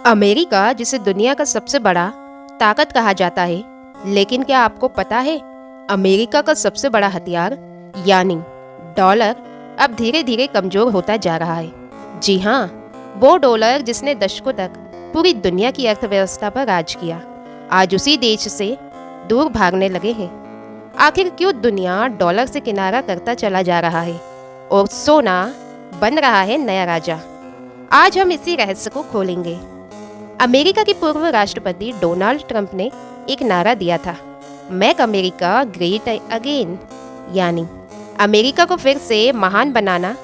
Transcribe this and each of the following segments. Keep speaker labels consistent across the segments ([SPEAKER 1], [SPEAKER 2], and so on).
[SPEAKER 1] America, जिसे दुनिया का सबसे बड़ा ताकत कहा जाता है, लेकिन क्या आपको पता है अमेरिका का सबसे बड़ा हथियार यानी डॉलर अब धीरे धीरे कमजोर होता जा रहा है। जी हाँ, वो डॉलर जिसने दशकों तक पूरी दुनिया की अर्थव्यवस्था पर राज किया, आज उसी देश से दूर भागने लगे हैं। आखिर क्यों दुनिया डॉलर से किनारा करता चला जा रहा है और सोना बन रहा है नया राजा? आज हम इसी रहस्य को खोलेंगे। अमेरिका के पूर्व राष्ट्रपति डोनाल्ड ट्रंप ने एक नारा दिया था, मेक अमेरिका ग्रेट अगेन, यानी अमेरिका को फिर से महान बनाना।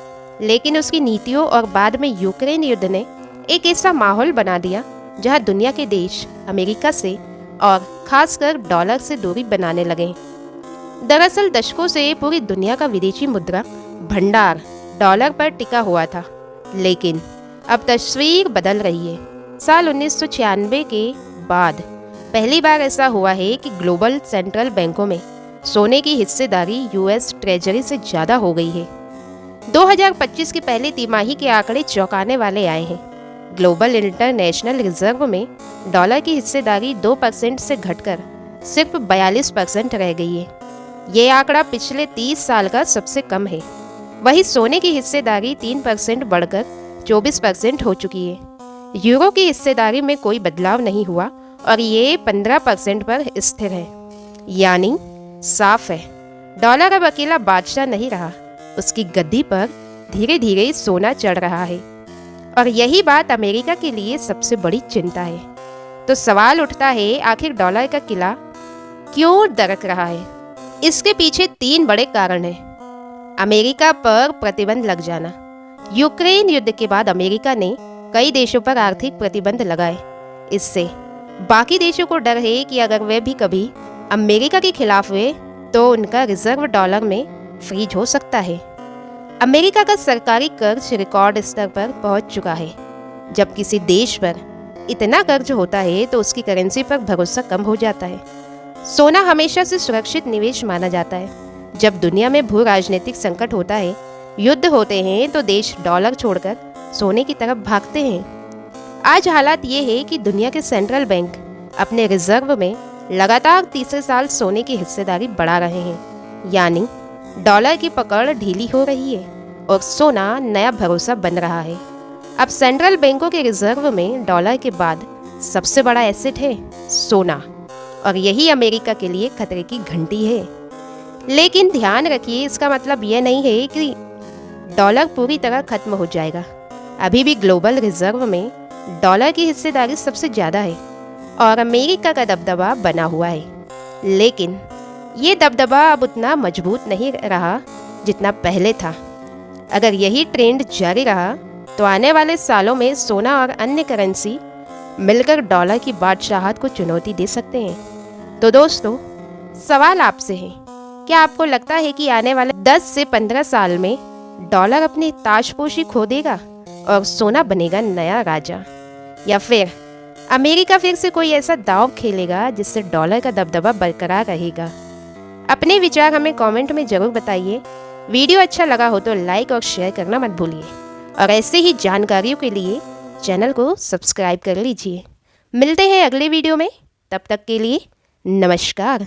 [SPEAKER 1] लेकिन उसकी नीतियों और बाद में यूक्रेन युद्ध ने एक ऐसा माहौल बना दिया जहां दुनिया के देश अमेरिका से और खासकर डॉलर से दूरी बनाने लगे। दरअसल दशकों से पूरी दुनिया का विदेशी मुद्रा भंडार डॉलर पर टिका हुआ था, लेकिन अब तस्वीर बदल रही है। साल 1996 के बाद पहली बार ऐसा हुआ है कि ग्लोबल सेंट्रल बैंकों में सोने की हिस्सेदारी यूएस ट्रेजरी से ज़्यादा हो गई है। 2025 की पहली तिमाही के आंकड़े चौंकाने वाले आए हैं। ग्लोबल इंटरनेशनल रिजर्व में डॉलर की हिस्सेदारी 2% से घटकर सिर्फ 42% रह गई है। ये आंकड़ा पिछले 30 साल का सबसे कम है। वहीं सोने की हिस्सेदारी 3% बढ़कर 24% हो चुकी है। यूरो की हिस्सेदारी में कोई बदलाव नहीं हुआ और ये 15% पर स्थिर है। यानी साफ है, डॉलर अब अकेला बादशाह नहीं रहा, उसकी गद्दी पर धीरे धीरे सोना चढ़ रहा है। और यही बात अमेरिका के लिए सबसे बड़ी चिंता है। तो सवाल उठता है, आखिर डॉलर का किला क्यों दरक रहा है? इसके पीछे 3 बड़े कारण हैं। अमेरिका पर प्रतिबंध लग जाना। यूक्रेन युद्ध के बाद अमेरिका ने कई देशों पर आर्थिक प्रतिबंध लगाए। इससे बाकी देशों को डर है कि अगर वे भी कभी अमेरिका के खिलाफ हुए तो उनका रिजर्व डॉलर में फ्रीज हो सकता है। अमेरिका का सरकारी कर्ज रिकॉर्ड स्तर पर पहुंच चुका है। जब किसी देश पर इतना कर्ज होता है तो उसकी करेंसी पर भरोसा कम हो जाता है। सोना हमेशा से सुरक्षित निवेश माना जाता है। जब दुनिया में भू राजनीतिक संकट होता है, युद्ध होते हैं, तो देश डॉलर छोड़कर सोने की तरफ भागते हैं। आज हालात ये है कि दुनिया के सेंट्रल बैंक अपने रिजर्व में लगातार तीसरे साल सोने की हिस्सेदारी बढ़ा रहे हैं। यानी डॉलर की पकड़ ढीली हो रही है और सोना नया भरोसा बन रहा है। अब सेंट्रल बैंकों के रिजर्व में डॉलर के बाद सबसे बड़ा एसेट है सोना, और यही अमेरिका के लिए खतरे की घंटी है। लेकिन ध्यान रखिए, इसका मतलब यह नहीं है कि डॉलर पूरी तरह खत्म हो जाएगा। अभी भी ग्लोबल रिजर्व में डॉलर की हिस्सेदारी सबसे ज़्यादा है और अमेरिका का दबदबा बना हुआ है। लेकिन ये दबदबा अब उतना मजबूत नहीं रहा जितना पहले था। अगर यही ट्रेंड जारी रहा तो आने वाले सालों में सोना और अन्य करेंसी मिलकर डॉलर की बादशाहत को चुनौती दे सकते हैं। तो दोस्तों, सवाल आपसे है, क्या आपको लगता है कि आने वाले 10 से 15 साल में डॉलर अपनी ताजपोशी खो देगा और सोना बनेगा नया राजा, या फिर अमेरिका फिर से कोई ऐसा दांव खेलेगा जिससे डॉलर का दबदबा बरकरार रहेगा? अपने विचार हमें कमेंट में जरूर बताइए। वीडियो अच्छा लगा हो तो लाइक और शेयर करना मत भूलिए, और ऐसे ही जानकारियों के लिए चैनल को सब्सक्राइब कर लीजिए। मिलते हैं अगले वीडियो में, तब तक के लिए नमस्कार।